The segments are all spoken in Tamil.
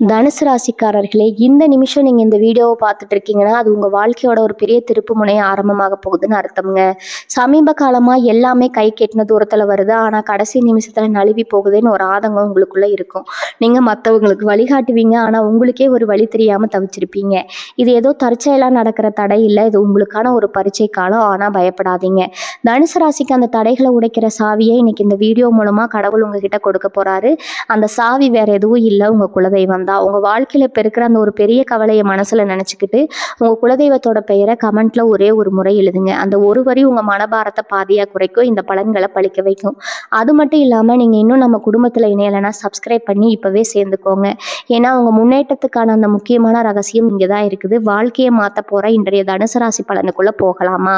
தனுசு ராசிக்காரர்களே, இந்த நிமிஷம் நீங்க இந்த வீடியோவை பார்த்துட்டு இருக்கீங்கன்னா, அது உங்க வாழ்க்கையோட ஒரு பெரிய திருப்பு முனை ஆரம்பமாக போகுதுன்னு அர்த்தம்ங்க. சமீப காலமா எல்லாமே கைக்கு எட்டுன தூரத்துல வருது. ஆனா கடைசி நிமிஷத்துல நழுவி போகுதுன்னு ஒரு ஆதங்கம் உங்களுக்குள்ள இருக்கும். நீங்க மத்தவங்களுக்கு வழிகாட்டுவீங்க. ஆனா உங்களுக்கே ஒரு வழி தெரியாம தவிச்சிருப்பீங்க. இது ஏதோ தற்செயலா நடக்கிற தடை இல்ல. இது உங்களுக்கான ஒரு பரீட்சை காலம். ஆனா பயப்படாதீங்க. தனுசு ராசிக்கு அந்த தடைகளை உடைக்கிற சாவியை இன்னைக்கு இந்த வீடியோ மூலமா கடவுள் உங்ககிட்ட கொடுக்க போறாரு. அந்த சாவி வேற எதுவும் இல்ல, உங்க குலதெய்வம் தான். உங்க வாழ்க்கையில இப்ப இருக்கிற அந்த ஒரு பெரிய கவலையை மனசுல நினைச்சுக்கிட்டு உங்க குலதெய்வத்தோட பெயரை கமெண்ட்ல ஒரே ஒரு முறை எழுதுங்க. அந்த ஒரு வரி உங்க மனபாரத்தை பாதியா குறைக்கும், இந்த பலன்களை பழிக்க வைக்கும். அது மட்டும் இல்லாம நீங்க இன்னும் நம்ம குடும்பத்துல இணையலைன்னா சப்ஸ்கிரைப் பண்ணி இப்பவே சேர்ந்துக்கோங்க. ஏன்னா உங்க முன்னேற்றத்துக்கான அந்த முக்கியமான ரகசியம் இங்கதான் இருக்குது. வாழ்க்கையை மாத்த போற இன்றைய தனுசு ராசி பலனுக்குள்ள போகலாமா?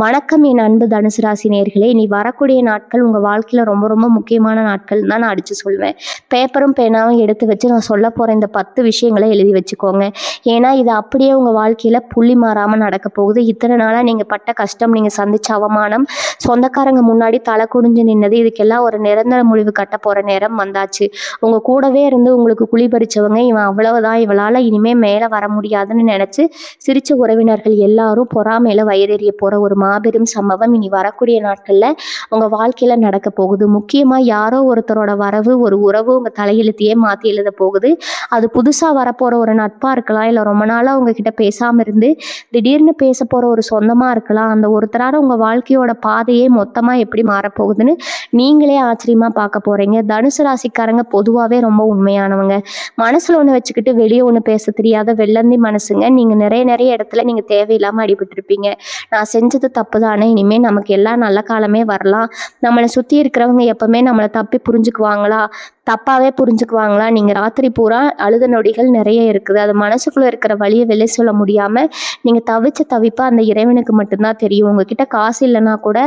வணக்கம் என் அன்பு தனுசு ராசி நேயர்களே. இனி வரக்கூடிய நாட்கள் உங்க வாழ்க்கையில ரொம்ப ரொம்ப முக்கியமான நாட்கள் தான் நான் அடிச்சு சொல்வேன். பேப்பரும் பேனாவும் எடுத்து வச்சு நான் சொல்ல போற இந்த 10 விஷயங்களை எழுதி வச்சுக்கோங்க. ஏன்னா இது அப்படியே உங்க வாழ்க்கையில புள்ளி மாறாம நடக்க போகுது. இத்தனை நாளா நீங்க பட்ட கஷ்டம், நீங்க சந்திச்ச அவமானம், சொந்தக்காரங்க முன்னாடி தலை குனிஞ்சு நின்னது, இதுக்கெல்லாம் ஒரு நிரந்தர முடிவு கட்ட போற நேரம் வந்தாச்சு. உங்க கூடவே இருந்து உங்களுக்கு குழி பறிச்சவங்க, இவன் அவ்வளவுதான், இவளால இனிமே மேல வர முடியாதுன்னு நினைச்சு சிரிச்ச உறவினர்கள் எல்லாரும் பொறாமையில வயிறெறிய போற ஒரு மாபெரும் சம்பவம் இனி வரக்கூடிய நாட்கள்ல உங்க வாழ்க்கையில நடக்க போகுது. முக்கியமா யாரோ ஒருத்தரோட வரவு, ஒரு உறவு உங்க தலையெழுத்தையே மாத்தி எழுத போகுது. அது புதுசா வரப்போற ஒரு நட்பா இருக்கலாம், இல்ல ரொம்ப நாளா உங்ககிட்ட பேசாம இருந்து திடீர்னு பேச போற ஒரு சொந்தமா இருக்கலாம். அந்த ஒருத்தரால உங்க வாழ்க்கையோட பாதையே மொத்தமா எப்படி மாறப்போகுதுன்னு நீங்களே ஆச்சரியமா பார்க்க போறீங்க. தனுசு ராசிக்காரங்க பொதுவாவே ரொம்ப உண்மையானவங்க. மனசுல ஒண்ணு வச்சுக்கிட்டு வெளியே ஒண்ணு பேச தெரியாத வெள்ளந்தி மனசுங்க. நீங்க நிறைய நிறைய இடத்துல நீங்க தேவையில்லாம அடிபட்டு இருப்பீங்க. நான் செஞ்சது தப்பு தானே, இனிமே நமக்கு எல்லாம் நல்ல காலமே வரலாம், நம்மளை சுத்தி இருக்கிறவங்க எப்பவுமே நம்மளை தப்பி புரிஞ்சுக்குவாங்களா, தப்பாவே புரிஞ்சுக்குவாங்களா, நீங்க ராத்திரி பூரா அழுத நொடிகள் நிறைய இருக்குது. அது மனசுக்குள்ள இருக்கிற வழியை வெளியே சொல்ல முடியாம நீங்க தவிச்ச தவிப்பா அந்த இறைவனுக்கு மட்டும்தான் தெரியும். உங்ககிட்ட காசு இல்லைன்னா கூட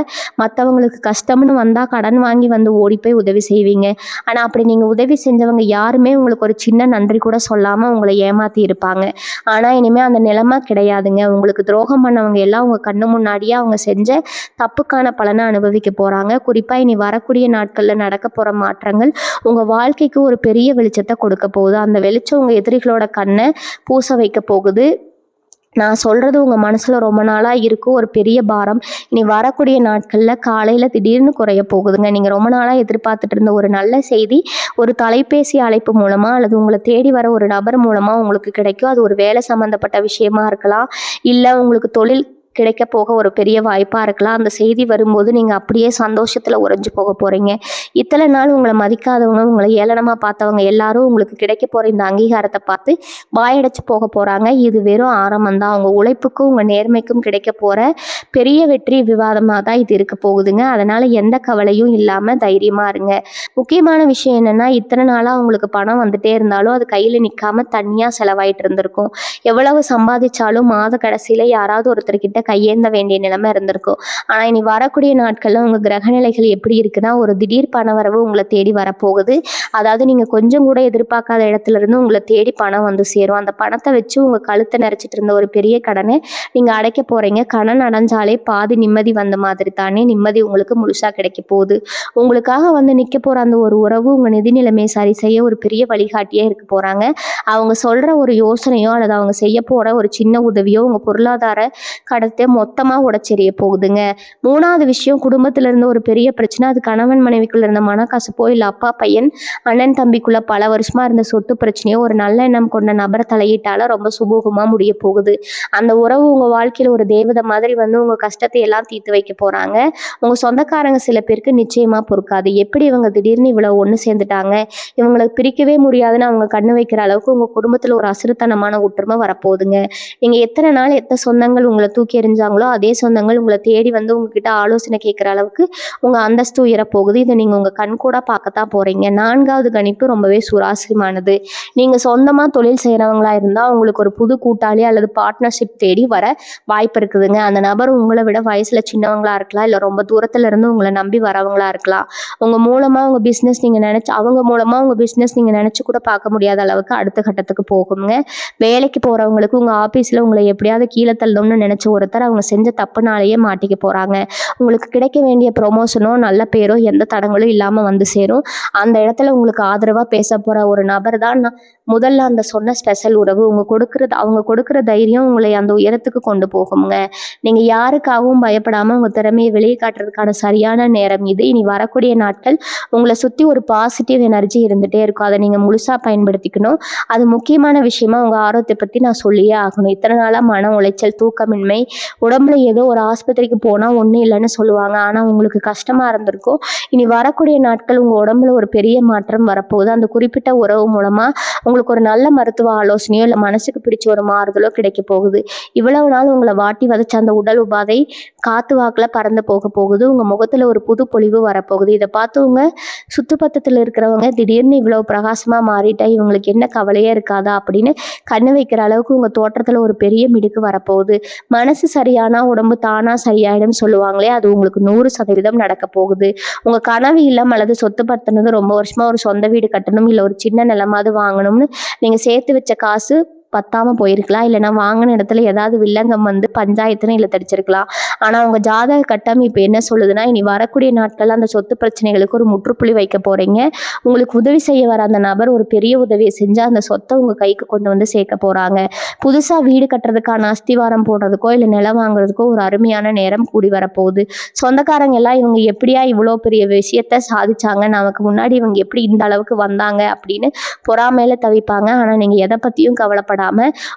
மற்றவங்களுக்கு கஷ்டம்னு வந்தா கடன் வாங்கி வந்து ஓடி போய் உதவி செய்வீங்க. ஆனா அப்படி நீங்க உதவி செஞ்சவங்க யாருமே உங்களுக்கு ஒரு சின்ன நன்றி கூட சொல்லாம உங்களை ஏமாத்தி இருப்பாங்க. ஆனா இனிமே அந்த நிலைமை கிடையாதுங்க. உங்களுக்கு துரோகம் பண்ணவங்க எல்லாம் உங்க கண்ணு முன்னாடியே அவங்க செஞ்ச தப்புக்கான பலனை அனுபவிக்க போறாங்க. குறிப்பா இனி வரக்கூடிய நாட்கள்ல நடக்க போற மாற்றங்கள் உங்க வாழ்க்கைக்கு ஒரு பெரிய வெளிச்சத்தை கொடுக்க போகுது. அந்த வெளிச்சம் உங்க எதிரிகளோட கண்ணை பூச வைக்க போகுது. நான் சொல்றது உங்க மனசுல ரொம்ப நாளா இருக்கும் ஒரு பெரிய பாரம் இனி வரக்கூடிய நாட்கள்ல காலையில திடீர்னு குறைய போகுதுங்க. நீங்க ரொம்ப நாளா எதிர்பார்த்துட்டு இருந்த ஒரு நல்ல செய்தி ஒரு தொலைபேசி அழைப்பு மூலமா அல்லது உங்களை தேடி வர ஒரு நபர் மூலமா உங்களுக்கு கிடைக்கும். அது ஒரு வேலை சம்பந்தப்பட்ட விஷயமா இருக்கலாம், இல்ல உங்களுக்கு தொழில் கிடைக்க போக ஒரு பெரிய வாய்ப்பா இருக்கலாம். அந்த செய்தி வரும்போது நீங்க அப்படியே சந்தோஷத்துல உறைஞ்சு போக போறீங்க. இத்தனை நாள் உங்களை மதிக்காதவங்க, உங்களை ஏளனமா பார்த்தவங்க எல்லாரும் உங்களுக்கு கிடைக்க போற இந்த அங்கீகாரத்தை பார்த்து வாயடைச்சு போக போறாங்க. இது வெறும் ஆரம்பம் தான். உங்க உழைப்புக்கும் உங்க நேர்மைக்கும் கிடைக்க போற பெரிய வெற்றி விவாதமாக தான் இது இருக்க போகுதுங்க. அதனால எந்த கவலையும் இல்லாம தைரியமா இருங்க. முக்கியமான விஷயம் என்னன்னா, இத்தனை நாளா உங்களுக்கு பணம் வந்துட்டே இருந்தாலும் அது கையில நிக்காம தனியா செலவாயிட்டு இருந்திருக்கும். எவ்வளவு சம்பாதிச்சாலும் மாத கடைசியில யாராவது ஒருத்தர்கிட்ட கையேந்த வேண்டிய நிலைமை இருந்திருக்கும். ஆனா இனி வரக்கூடிய நாட்கள்ல உங்க கிரகநிலைகள் எப்படி இருக்குன்னா, ஒரு திடீர் பணவரவு உங்களை தேடி வரப்போகுது. அதாவது நீங்க கொஞ்சம் கூட எதிர்பார்க்காத இடத்துல இருந்து உங்களை தேடி பணம் வந்து சேரும். அந்த பணத்தை வச்சு உங்க கழுத்தை நிறைச்சிட்டு இருந்த ஒரு பெரிய கடனை நீங்க அடைக்க போறீங்க. கடன் அடைஞ்சாலே பாதி நிம்மதி வந்த மாதிரி தானே, நிம்மதி உங்களுக்கு முழுசா கிடைக்க போகுது. உங்களுக்காக வந்து நிக்க போற அந்த ஒரு உறவு உங்க நிதி நிலைமையை சரி செய்ய ஒரு பெரிய வழிகாட்டியே இருக்க போறாங்க. அவங்க சொல்ற ஒரு யோசனையோ அல்லது அவங்க செய்ய போற ஒரு சின்ன உதவியோ உங்க பொருளாதார கடத்தை மொத்தமா உடைச்செறிய போகுதுங்க. 3வது விஷயம், குடும்பத்துல இருந்து ஒரு பெரிய பிரச்சனை. அது கணவன் மனைவிக்குள்ள இருந்த மனக்கசப்போ, இல்ல அப்பா பையன் அண்ணன் தம்பிக்குள்ள பல வருஷமா இருந்த சொத்து பிரச்சனையோ ஒரு நல்ல எண்ணம் கொண்ட நபர் தலையிட்டால ரொம்ப சுமூகமா முடிய போகுது. அந்த உறவு உங்க வாழ்க்கையில ஒரு தேவதை மாதிரி வந்து உங்க கஷ்டத்தை எல்லாம் தீர்த்து வைக்க போறாங்க. உங்க சொந்தக்காரங்க சில பேருக்கு நிச்சயமா பொறுக்காது. எப்படி இவங்க திடீர்னு இவ்வளவு ஒண்ணு சேர்ந்துட்டாங்க, இவங்களுக்கு பிரிக்கவே முடியாதுன்னு அவங்க கண்ணு வைக்கிற அளவுக்கு உங்க குடும்பத்துல ஒரு அசுரத்தனமான ஒற்றுமை வரப்போகுதுங்க. நீங்க எத்தனை நாள் எத்தனை சொந்தங்கள் உங்களை தூக்கி எறிஞ்சாங்களோ அதே சொந்தங்கள் உங்களை தேடி வந்து உங்ககிட்ட ஆலோசனை கேட்குற அளவுக்கு உங்க அந்தஸ்து உயரப்போகுது. இதை நீங்க உங்க கண் கூட பார்க்கத்தான் போறீங்க. 4வது கணிப்பு ரொம்பவே சுவாரஸ்யமானது. நீங்க சொந்தமா தொழில் செய்யறவங்களா இருந்தா உங்களுக்கு ஒரு புது கூட்டாளி அல்லது பார்ட்னர்ஷிப் தேடி வர வாய்ப்பு இருக்குதுங்க. அந்த நபர் உங்களை விட வயசுல சின்னவங்களா இருக்கலாம், இல்ல ரொம்ப தூரத்துல இருந்து உங்களை நம்பி வரவங்களா இருக்கலாம். அவங்க மூலமா உங்க பிசினஸ் நீங்க நினைச்சு கூட பார்க்க முடியாத அளவுக்கு அடுத்த கட்டத்துக்கு போகுங்க. வேலைக்கு போறவங்களுக்கு உங்க ஆபீஸ்ல உங்களை எப்படியாவது கீழே தள்ளணும்னு நினைச்ச ஒருத்தர் அவங்க செஞ்ச தப்புனாலேயே மாட்டிக்க போறாங்க. உங்களுக்கு கிடைக்க வேண்டிய ப்ரொமோஷனோ நல்ல பேரோ எந்த தடங்களும் இல்லாம வந்து சேரும். அந்த இடத்துல உங்களுக்கு ஆதரவா பேச போற ஒரு நபர் தான் முதல்ல அந்த சொன்ன ஸ்பெஷல் உறவு. அவங்க கொடுக்குற தைரியம் உங்களை அந்த உயரத்துக்கு கொண்டு போகுங்க. நீங்க யாருக்காகவும் பயப்படாம உங்க திறமையை வெளியே காட்டுறதுக்கான சரியான நேரம் இது. இனி வரக்கூடிய நாட்கள் உங்களை சுத்தி ஒரு பாசிட்டிவ் எனர்ஜி இருந்துட்டே இருக்கும். அதை நீங்க முழுசா பயன்படுத்திக்கணும். அது முக்கியமான விஷயமா உங்க ஆரோக்கியத்தை பத்தி நான் சொல்லியே ஆகணும். இத்தனை நாளா மன உளைச்சல், தூக்கமின்மை, உடம்புல ஏதோ ஒரு ஆஸ்பத்திரிக்கு போனா ஒன்றும் இல்லைன்னு சொல்லுவாங்க. ஆனா உங்களுக்கு கஷ்டமா இருந்திருக்கும். இனி வரக்கூடிய நாட்கள் உங்க உடம்புல ஒரு பெரிய மாற்றம் வரப்போகுது. அந்த குறிப்பிட்ட உறவு மூலமா உங்களுக்கு ஒரு நல்ல மருத்துவ ஆலோசனையோ இல்லை மனசுக்கு பிடிச்ச ஒரு மாறுதலோ கிடைக்க போகுது. இவ்வளவு நாள் உங்களை வாட்டி வதைச்ச அந்த உடல் உபாதை காத்து வாக்குல பறந்து போக போகுது. உங்க முகத்துல ஒரு புது பொலிவு வரப்போகுது. இதை பார்த்து உங்க சுத்துப்பத்தத்தில் இருக்கிறவங்க திடீர்னு இவ்வளவு பிரகாசமா மாறிட்டா இவங்களுக்கு என்ன கவலையே இருக்காதா அப்படின்னு கண்ணு வைக்கிற அளவுக்கு உங்க தோற்றத்துல ஒரு பெரிய மிடுக்கு வரப்போகுது. மனசு சரியானா உடம்பு தானா சரியாயிடும் சொல்லுவாங்களே, அது உங்களுக்கு 100% நடக்க போகுது. உங்க கனவு இல்லம் அல்லது சொத்து பத்தினது ரொம்ப வருஷமா ஒரு சொந்த வீடு கட்டணும், இல்லை ஒரு சின்ன நிலமாவது வாங்கணும்னு நீங்க சேர்த்து வச்ச காசு பத்தாம போயிருக்கலாம். இல்லைன்னா வாங்கின இடத்துல ஏதாவது வில்லங்கம் வந்து பஞ்சாயத்துன்னு இழுத்தடிச்சிருக்கலாம். ஆனால் உங்க ஜாதக கட்டம் இப்போ என்ன சொல்லுதுன்னா, இனி வரக்கூடிய நாட்கள் அந்த சொத்து பிரச்சனைகளுக்கு ஒரு முற்றுப்புள்ளி வைக்க போறீங்க. உங்களுக்கு உதவி செய்ய வர அந்த நபர் ஒரு பெரிய உதவியை செஞ்சு அந்த சொத்தை உங்க கைக்கு கொண்டு வந்து சேர்க்க போறாங்க. புதுசா வீடு கட்டுறதுக்கான அஸ்திவாரம் போடுறதுக்கோ இல்லை நிலம் வாங்குறதுக்கோ ஒரு அருமையான நேரம் கூடி வரப்போகுது. சொந்தக்காரங்க எல்லாம் இவங்க எப்படியா இவ்வளோ பெரிய விஷயத்த சாதிச்சாங்க, நமக்கு முன்னாடி இவங்க எப்படி இந்த அளவுக்கு வந்தாங்க அப்படின்னு பொறாமையில தவிப்பாங்க. ஆனால் நீங்க எதை பத்தியும் கவலைப்படாம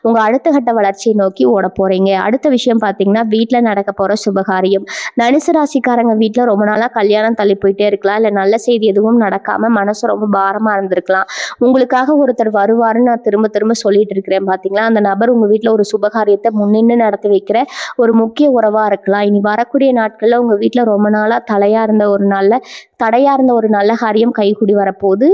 உங்க அடுத்த கட்ட வளர்ச்சியை நோக்கி ஓட போறீங்க. அடுத்த விஷயம் பார்த்தீங்கன்னா, வீட்டுல நடக்க போற சுபகாரியம். தனுசு ராசிக்காரங்க வீட்டுல ரொம்ப நாளா கல்யாணம் தள்ளி போயிட்டே இருக்கலாம், இல்லை நல்ல செய்தி எதுவும் நடக்காம மனசு ரொம்ப பாரமா இருந்திருக்கலாம். உங்களுக்காக ஒருத்தர் வருவாருன்னு நான் திரும்ப திரும்ப சொல்லிட்டு இருக்கிறேன் பார்த்தீங்களா. அந்த நபர் உங்க வீட்டுல ஒரு சுபகாரியத்தை முன்னின்று நடத்தி வைக்கிற ஒரு முக்கிய உறவா இருக்கலாம். இனி வரக்கூடிய நாட்கள்ல உங்க வீட்டுல ரொம்ப நாளா தடையா இருந்த ஒரு நல்ல காரியம் கைகூடி வரப்போகுது.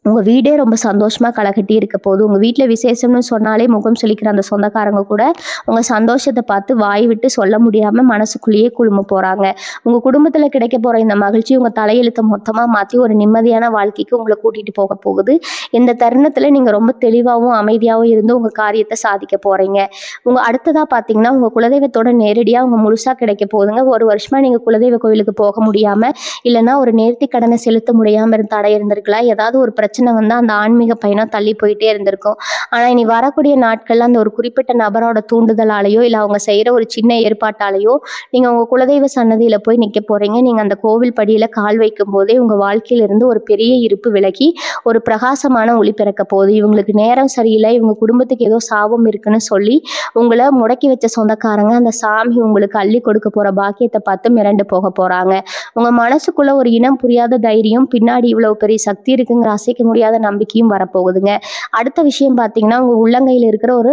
உங்க வீடே ரொம்ப சந்தோஷமா களைகட்டி இருக்க போகுது. உங்க வீட்டில் விசேஷம்னு சொன்னாலே முகம் சுளிக்கிற அந்த சொந்தக்காரங்க கூட உங்க சந்தோஷத்தை பார்த்து வாய் விட்டு சொல்ல முடியாம மனசுக்குள்ளேயே குழும போறாங்க. உங்க குடும்பத்துல கிடைக்க போற இந்த மகிழ்ச்சி உங்க தலையெழுத்தை மொத்தமா மாற்றி ஒரு நிம்மதியான வாழ்க்கைக்கு உங்களை கூட்டிட்டு போக போகுது. இந்த தருணத்துல நீங்க ரொம்ப தெளிவாகவும் அமைதியாகவும் இருந்து உங்க காரியத்தை சாதிக்க போறீங்க. உங்க அடுத்ததா பாத்தீங்கன்னா, உங்க குலதெய்வத்தோட நேரடியா உங்க முழுசா கிடைக்க போகுதுங்க. ஒரு வருஷமா நீங்க குலதெய்வ கோயிலுக்கு போக முடியாம, இல்லைன்னா ஒரு நேர்த்தி கடனை செலுத்த முடியாம தடை இருந்திருக்கலாம். ஏதாவது ஒரு பிரச்சனை வந்து அந்த ஆன்மீக பயணம் தள்ளி போயிட்டே இருந்திருக்கும். ஆனா இனி வரக்கூடிய நாட்கள்ல அந்த ஒரு குறிப்பிட்ட நபரோட தூண்டுதலாலேயோ இல்லை அவங்க செய்யற ஒரு சின்ன ஏற்பாட்டாலேயோ நீங்க உங்க குலதெய்வ சன்னதியில போய் நிக்க போறீங்க. நீங்க அந்த கோவில் படியில கால் வைக்கும் போதே உங்க வாழ்க்கையில இருந்து ஒரு பெரிய இருப்பு விலகி ஒரு பிரகாசமான ஒளி பிறக்க போகுது. இவங்களுக்கு நேரம் சரியில்லை, இவங்க குடும்பத்துக்கு ஏதோ சாபம் இருக்குன்னு சொல்லி உங்களை முடக்கி வச்ச சொந்தக்காரங்க அந்த சாமி உங்களுக்கு அள்ளி கொடுக்க போற பாக்கியத்தை பார்த்து மிரண்டு போக போறாங்க. உங்க மனசுக்குள்ள ஒரு இனம் புரியாத தைரியம், பின்னாடி இவ்வளவு பெரிய சக்தி இருக்குங்கிற அசைக்க முடியாத நம்பிக்கையும் வரப்போகுதுங்க. அடுத்த விஷயம் பார்த்தீங்கன்னா, உங்க உள்ளங்கையில் இருக்கிற ஒரு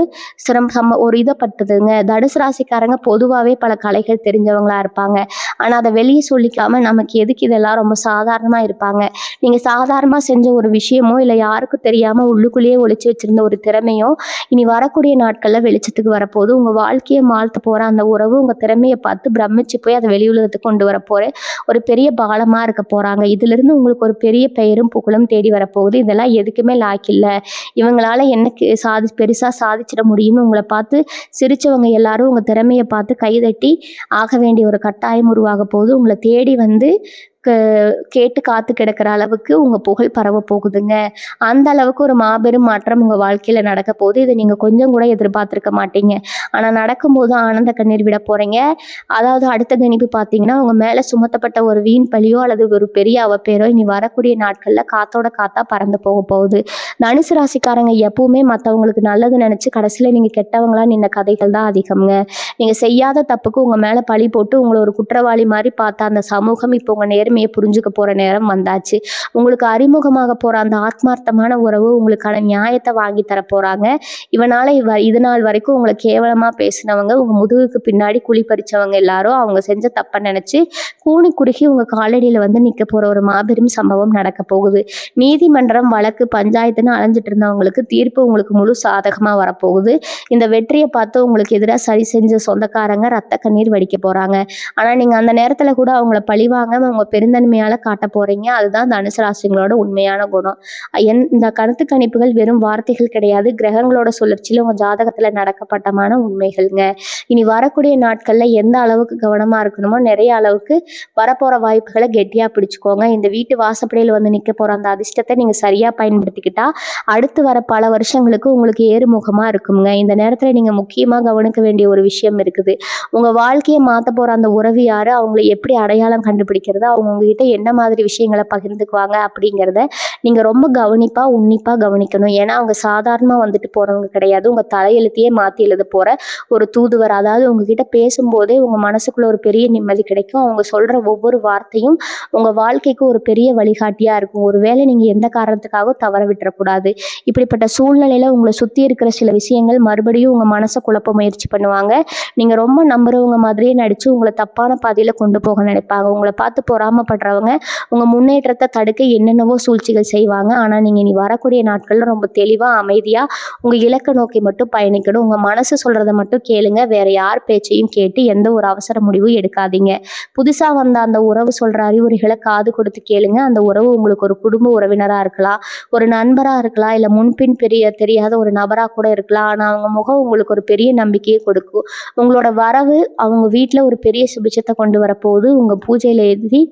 இதை பட்டுதுங்க. தனுசு ராசிக்காரங்க பொதுவாகவே பல கலைகள் தெரிஞ்சவங்களா இருப்பாங்க. ஆனால் அதை வெளியே சொல்லிக்காம நமக்கு எதுக்கு இதெல்லாம் ரொம்ப சாதாரணமாக இருப்பாங்க. நீங்கள் சாதாரணமாக செஞ்ச ஒரு விஷயமோ இல்லை யாருக்கும் தெரியாமல் உள்ளுக்குள்ளேயே ஒளிச்சு வச்சிருந்த ஒரு திறமையோ இனி வரக்கூடிய நாட்களில் வெளிச்சத்துக்கு வரப்போகுது. உங்கள் வாழ்க்கையை மாழ்த்த போகிற அந்த உறவு உங்கள் திறமையை பார்த்து பிரமிச்சு போய் அதை வெளி உலகத்துக்கு கொண்டு வரப்போகிற ஒரு பெரிய பாலமாக இருக்க போகிறாங்க. இதிலிருந்து உங்களுக்கு ஒரு பெரிய பெயரும் புகழும் தேடி வரப்போகுது. இதெல்லாம் எதுக்குமே லாக்கில்லை, இவங்களால என்ன பெருசா சாதிச்சிட முடியும்னு உங்களை பார்த்து சிரிச்சவங்க எல்லாரும் உங்க திறமையை பார்த்து கைதட்டி ஆக வேண்டிய ஒரு கட்டாயம் உருவாக போகுது. உங்களை தேடி வந்து கேட்டு காத்து கிடக்கிற அளவுக்கு உங்க புகழ் பரவ போகுதுங்க. அந்த அளவுக்கு ஒரு மாபெரும் மாற்றம் உங்க வாழ்க்கையில நடக்க போகுது. இதை நீங்க கொஞ்சம் கூட எதிர்பார்த்திருக்க மாட்டீங்க. ஆனா நடக்கும்போது ஆனந்த கண்ணீர் விட போறீங்க. அதாவது அடுத்த கணிப்பு பார்த்தீங்கன்னா, உங்க மேல சுமத்தப்பட்ட ஒரு வீண் பழியோ அல்லது ஒரு பெரிய அவப்பேரோ இனி வரக்கூடிய நாட்கள்ல காத்தோட காத்தா பறந்து போக போகுது. தனுசு ராசிக்காரங்க எப்பவுமே மற்றவங்களுக்கு நல்லது நினைச்சு கடைசியில நீங்க கெட்டவங்களா நின்ன கதைகள் தான் அதிகம்ங்க. நீங்க செய்யாத தப்புக்கு உங்க மேல பழி போட்டு உங்களை ஒரு குற்றவாளி மாதிரி பார்த்த அந்த சமூகம் இப்போ உங்க நேர்மையை புரிஞ்சுக்க போற நேரம் வந்தாச்சு. உங்களுக்கு அறிமுகமாக போற அந்த ஆத்மார்த்தமான உறவு உங்களுக்கான நியாயத்தை வாங்கி தர போறாங்க. இது நாள் வரைக்கும் உங்களை கேவலமா பேசினவங்க, உங்க முதுகுக்கு பின்னாடி குழி பறிச்சவங்க எல்லாரும் அவங்க செஞ்ச தப்பை நினைச்சு கூனி குறுகி உங்க காலடியில வந்து நிக்க போற ஒரு மாபெரும் சம்பவம் நடக்க போகுது. நீதிமன்றம், வழக்கு, பஞ்சாயத்துன்னு அலைஞ்சிட்டு இருந்தவங்களுக்கு தீர்ப்பு உங்களுக்கு முழு சாதகமா வரப்போகுது. இந்த வெற்றியை பார்த்து உங்களுக்கு எதிராக சரி செஞ்ச சொந்தக்காரங்க ரத்த கண்ணீர் வடிக்க போறாங்க. ஆனா நீங்க அந்த நேரத்துல கூட அவங்கள பழிவாங்க உங்க பெருந்தன்மையால காட்ட போறீங்க. அதுதான் தனுசு ராசிங்களோட உண்மையான குணம். இந்த கருத்து கணிப்புகள் வெறும் வார்த்தைகள் கிடையாது. கிரகங்களோட சுழற்சியில உங்க ஜாதகத்துல நடக்கப்பட்டமான உண்மைகள்ங்க. இனி வரக்கூடிய நாட்கள்ல எந்த அளவுக்கு கவனமா இருக்கணுமோ நிறைய அளவுக்கு வரப்போற வாய்ப்புகளை கெட்டியா பிடிச்சுக்கோங்க. இந்த வீட்டு வாசப்படியில் வந்து நிக்க போற அந்த அதிர்ஷ்டத்தை நீங்க சரியா பயன்படுத்திக்கிட்டா அடுத்து வர பல வருஷங்களுக்கு உங்களுக்கு ஏறுமுகமா இருக்குங்க. இந்த நேரத்துல நீங்க முக்கியமா கவனிக்க வேண்டிய ஒரு விஷயம் இருக்குது. உங்க வாழ்க்கையை மாத்த போற அந்த உறவு யாரு, அவங்களை எப்படி அடையாளம் கண்டுபிடிக்கிறது, அவங்க உங்ககிட்ட என்ன மாதிரி விஷயங்களை பகிர்ந்துக்குவாங்க அப்படிங்கிறத நீங்க ரொம்ப உன்னிப்பா கவனிக்கணும். ஏன்னா அவங்க சாதாரணமா வந்துட்டு போறவங்க கிடையாது. உங்க தலையெழுத்தையே மாத்தி எழுத போற ஒரு தூதுவர். அதாவது உங்ககிட்ட பேசும்போதே உங்க மனசுக்குள்ள ஒரு பெரிய நிம்மதி கிடைக்கும். அவங்க சொல்ற ஒவ்வொரு வார்த்தையும் உங்க வாழ்க்கைக்கு ஒரு பெரிய வழிகாட்டியா இருக்கும். ஒருவேளை நீங்க எந்த காரணத்துக்காகவும் தவற விட்டுறக்கூடாது. இப்படிப்பட்ட சூழ்நிலையில உங்களை சுத்தி இருக்கிற சில விஷயங்கள் மறுபடியும் உங்க மனசை குழப்ப முயற்சி பண்ணுவாங்க. நீங்க ரொம்ப நம்புறவங்க மாதிரியே நடிச்சு உங்களை தப்பான பாதையில கொண்டு போக நினைப்பாங்க. உங்களை பார்த்து பொறாமப்படுறவங்க உங்க முன்னேற்றத்தை தடுக்க என்னென்னவோ சூழ்ச்சிகள் செய்வாங்க. ஆனா நீங்க இனி வரக்கூடிய நாட்கள்ல ரொம்ப தெளிவா அமைதியா உங்க இலக்கை நோக்கி மட்டும் பயணிக்கணும். உங்க மனசு சொல்றதை மட்டும் கேளுங்க. வேற யார் பேச்சையும் கேட்டு எந்த ஒரு அவசர முடிவும் எடுக்காதீங்க. புதுசா வந்த அந்த உறவு சொல்ற அறிவுரைகளை காது கொடுத்து கேளுங்க. அந்த உறவு உங்களுக்கு ஒரு குடும்ப உறவினரா இருக்கலாம், ஒரு நண்பரா இருக்கலாம், இல்ல முன்பின் தெரியாத ஒரு நபரா கூட இருக்கலாம். ஆனா அவங்க முகம் உங்களுக்கு ஒரு பெரிய நம்பிக்கையை கொடுக்கும். உங்களோட வரவு அவங்க வீட்டுல ஒரு பெரிய சுபிட்சத்தை கொண்டு வரப்போகுது. உங்க பூஜையில எழுதி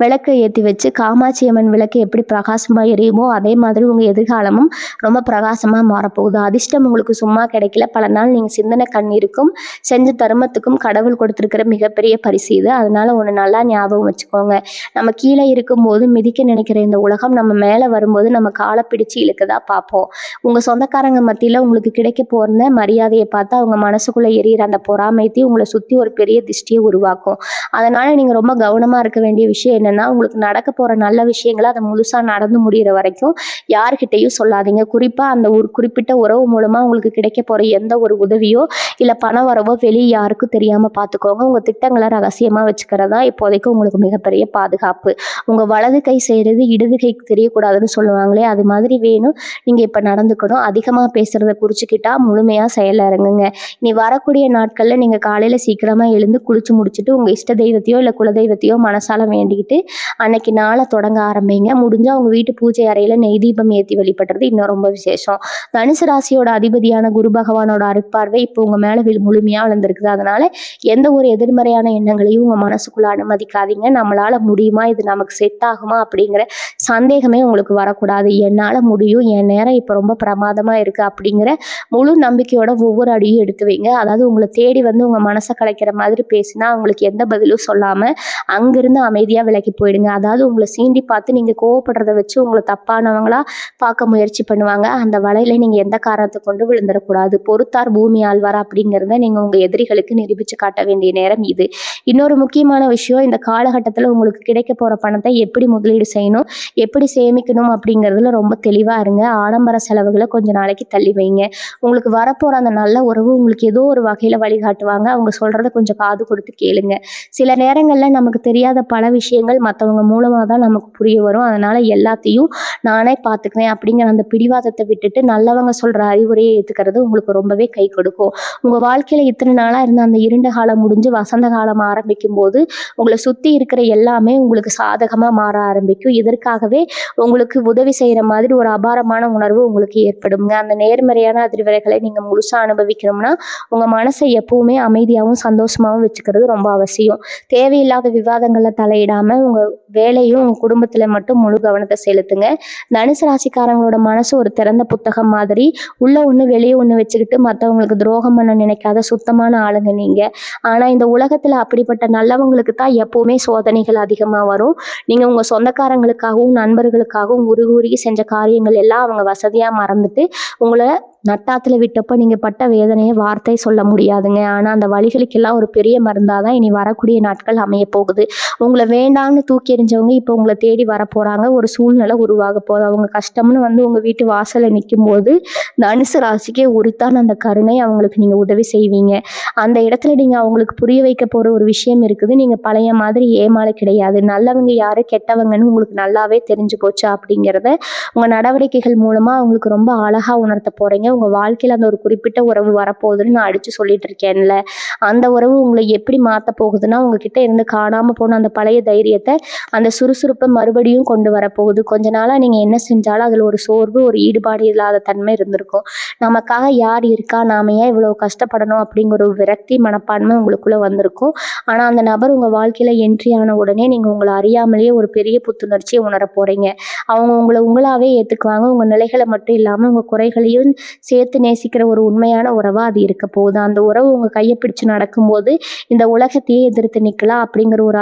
விளக்கை ஏற்றி வச்சு காமாட்சி அம்மன் விளக்கு எப்படி பிரகாசமாக எரியுமோ அதே மாதிரி உங்கள் எதிர்காலமும் ரொம்ப பிரகாசமாக மாறப்போகுது. அதிர்ஷ்டம் உங்களுக்கு சும்மா கிடைக்கல. பல நாள் நீங்கள் சிந்தனை கண்ணீருக்கும் செஞ்ச தருமத்துக்கும் கடவுள் கொடுத்துருக்கிற மிகப்பெரிய பரிசு இது. அதனால ஒன்று நல்லா ஞாபகம் வச்சுக்கோங்க. நம்ம கீழே இருக்கும்போது மிதிக்க நினைக்கிற இந்த உலகம் நம்ம மேலே வரும்போது நம்ம காலை பிடிச்சு இழுக்கதா பார்ப்போம். உங்கள் சொந்தக்காரங்க மத்தியில் உங்களுக்கு கிடைக்க போகிற மரியாதையை பார்த்து அவங்க மனசுக்குள்ளே எரியிற அந்த பொறாமைத்தையும் உங்களை சுற்றி ஒரு பெரிய திருஷ்டியை உருவாக்கும். அதனால நீங்கள் ரொம்ப கவனமாக இருக்க வேண்டிய விஷயம் என்னன்னா, உங்களுக்கு நடக்க போற நல்ல விஷயங்களை அதை முழுசா நடந்து முடிகிற வரைக்கும் யார்கிட்டையும் சொல்லாதீங்க. குறிப்பா அந்த ஒரு குறிப்பிட்ட உறவு மூலமா உங்களுக்கு கிடைக்க போற எந்த ஒரு உதவியோ இல்ல பண வரவோ வெளியே யாருக்கும் தெரியாம பார்த்துக்கோங்க. உங்க திட்டங்களை ரகசியமா வச்சுக்கிறதா இப்போதைக்கு உங்களுக்கு மிகப்பெரிய பாதுகாப்பு. உங்க வலது கை செய்யறது இடது கைக்கு தெரியக்கூடாதுன்னு சொல்லுவாங்களே, அது மாதிரி வேணும். நீங்க இப்ப நடந்துக்கணும். அதிகமா பேசுறத குறிச்சுக்கிட்டா முழுமையா செயல்ல இறங்குங்க. இனி வரக்கூடிய நாட்கள்ல நீங்க காலையில சீக்கிரமா எழுந்து குளிச்சு முடிச்சுட்டு உங்க இஷ்ட தெய்வத்தையோ இல்ல குலதெய்வத்தையோ மனசால வேண்டிக்கிட்டு அன்னைக்கு நாளை தொடங்க ஆரம்பிங்க. முடிஞ்சா உங்க வீட்டு பூஜை அறையில நெய் தீபம் ஏற்றி வழிபடுறது இன்னும் ரொம்ப விசேஷம். தனுசு ராசியோட அதிபதியான குரு பகவானோட அருட்பார்வை இப்போ உங்க மேல முழுமையா விழுந்திருக்குது. அதனால எந்த ஒரு எதிர்மறையான எண்ணங்களையும் உங்க மனசுக்குள்ள அனுமதிக்காதீங்க. நம்மளால முடியுமா, இது நமக்கு செட் ஆகுமா அப்படிங்கிற சந்தேகமே உங்களுக்கு வரக்கூடாது. என்னால முடியும், என் நேரம் இப்போ ரொம்ப பிரமாதமா இருக்கு அப்படிங்கிற முழு நம்பிக்கையோட ஒவ்வொரு அடியும் எடுத்து வைங்க. அதாவது உங்களை தேடி வந்து உங்க மனசை கலைக்கிற மாதிரி பேசினா அவங்களுக்கு எந்த பதிலும் சொல்லாம அங்கிருந்து அமைதியா விலகி போயிடுங்க. அதாவது உங்களை சீண்டி பார்த்து நீங்க கோவப்படுறத வச்சு உங்களை தப்பானவங்களா பார்க்க முயற்சி பண்ணுவாங்க. அந்த வலையில நீங்க எந்த காரணத்தை கொண்டு விழுந்துடக்கூடாது. பொறுத்தார் பூமி ஆழ்வார் அப்படிங்கிறத நீங்க உங்க எதிரிகளுக்கு நிரூபிச்சு காட்ட வேண்டிய நேரம் இது. இன்னொரு முக்கியமான விஷயம், இந்த காலகட்டத்தில் உங்களுக்கு கிடைக்க போற பணத்தை எப்படி முதலீடு செய்யணும், எப்படி சேமிக்கணும் அப்படிங்கிறதுல ரொம்ப தெளிவா இருங்க. ஆடம்பர செலவுகளை கொஞ்ச நாளைக்கு தள்ளி வைங்க. உங்களுக்கு வரப்போற அந்த நல்ல உறவு உங்களுக்கு ஏதோ ஒரு வகையில வழிகாட்டுவாங்க. அவங்க சொல்றத கொஞ்சம் காது கொடுத்து கேளுங்க. சில நேரங்கள்ல நமக்கு தெரியாத பல விஷயங்கள் மற்றவங்க மூலமாக தான் நமக்கு புரிய வரும். அதனால எல்லாத்தையும் நானே பார்த்துக்குவேன் அப்படிங்கிற அந்த பிடிவாதத்தை விட்டுட்டு நல்லவங்க சொல்ற அறிவுரையை ஏற்றுக்கிறது உங்களுக்கு ரொம்பவே கை கொடுக்கும். உங்க வாழ்க்கையில இத்தனை நாளா இருந்த அந்த இருண்ட காலம் முடிஞ்சு வசந்த காலம் ஆரம்பிக்கும் போது உங்களை சுத்தி இருக்கிற எல்லாமே உங்களுக்கு சாதகமா மாற ஆரம்பிக்கும். இதற்காகவே உங்களுக்கு உதவி செய்யற மாதிரி ஒரு அபாரமான உணர்வு உங்களுக்கு ஏற்படுங்க. அந்த நேர்மறையான அதிர்வலைகளை நீங்க முழுசா அனுபவிக்கணும்னா உங்க மனசை எப்பவுமே அமைதியாகவும் சந்தோஷமாகவும் வச்சுக்கிறது ரொம்ப அவசியம். தேவையில்லாத விவாதங்கள்ல தலையிடாம உங்க வேலையும் உங்க குடும்பத்துல மட்டும் முழு கவனத்தை செலுத்துங்க. தனுசு ராசிக்காரங்களோட மனசு ஒரு திறந்த புத்தகம் மாதிரி. உள்ள ஒண்ணு வெளியே ஒண்ணு வச்சுக்கிட்டு மற்றவங்களுக்கு துரோகம் பண்ண நினைக்காத சுத்தமான ஆளுங்க நீங்க. ஆனா இந்த உலகத்துல அப்படிப்பட்ட நல்லவங்களுக்கு தான் எப்பவுமே சோதனைகள் அதிகமா வரும். நீங்க உங்க சொந்தக்காரங்களுக்காகவும் நண்பர்களுக்காகவும் உருகி செஞ்ச காரியங்கள் எல்லாம் அவங்க வசதியா மறந்துட்டு உங்களை நட்டாத்துல விட்டப்போ நீங்க பட்ட வேதனையை வார்த்தை சொல்ல முடியாதுங்க. ஆனா அந்த வலிகளுக்கெல்லாம் ஒரு பெரிய மருந்தாதான் இனி வரக்கூடிய நாட்கள் அமைய போகுது. உங்களை வேண்டாம்னு தூக்கி எறிஞ்சவங்க இப்போ உங்களை தேடி வர போறாங்க. ஒரு சூழ்நிலை உருவாக போகுது. அவங்க கஷ்டம்னு வந்து உங்க வீட்டு வாசல்ல நிற்கும் போது தனுசு ராசிக்கே உரித்தான அந்த கருணை அவங்களுக்கு நீங்க உதவி செய்வீங்க. அந்த இடத்துல நீங்க அவங்களுக்கு புரிய வைக்க போற ஒரு விஷயம் இருக்குது. நீங்க பழைய மாதிரி ஏமாளி கிடையாது. நல்லவங்க யாரு கெட்டவங்கன்னு உங்களுக்கு நல்லாவே தெரிஞ்சு போச்சு அப்படிங்கிறத உங்க நடவடிக்கைகள் மூலமா அவங்களுக்கு ரொம்ப அழகா உணர்த்த போறீங்க. உங்கள் வாழ்க்கையில் அந்த ஒரு குறிப்பிட்ட உறவு வரப்போகுதுன்னு நான் அடித்து சொல்லிட்டு இருக்கேன்ல. அந்த உறவு உங்களை எப்படி மாற்ற போகுதுன்னா, உங்ககிட்ட இருந்து காணாமல் போன அந்த பழைய தைரியத்தை, அந்த சுறுசுறுப்பை மறுபடியும் கொண்டு வரப்போகுது. கொஞ்ச நாளாக நீங்கள் என்ன செஞ்சாலும் அதில் ஒரு சோர்வு, ஒரு ஈடுபாடு இல்லாத தன்மை இருந்திருக்கும். நமக்காக யார் இருக்கா, நாம ஏன் இவ்வளோ கஷ்டப்படணும் அப்படிங்கிற ஒரு விரக்தி மனப்பான்மை உங்களுக்குள்ளே வந்திருக்கும். ஆனால் அந்த நபர் உங்கள் வாழ்க்கையில் என்ட்ரி ஆன உடனே நீங்கள் உங்களை அறியாமலேயே ஒரு பெரிய புத்துணர்ச்சியை உணர போகிறீங்க. அவங்க உங்களை உங்களாகவே ஏற்றுக்குவாங்க. உங்கள் நிலைகளை மட்டும் இல்லாமல் உங்கள் குறைகளையும் சேர்த்து நேசிக்கிற ஒரு உண்மையான உறவாக அது இருக்க போகுது. அந்த உறவு உங்கள் கையை பிடிச்சு நடக்கும்போது இந்த உலகத்தையே எதிர்த்து நிற்கலாம் அப்படிங்கிற ஒரு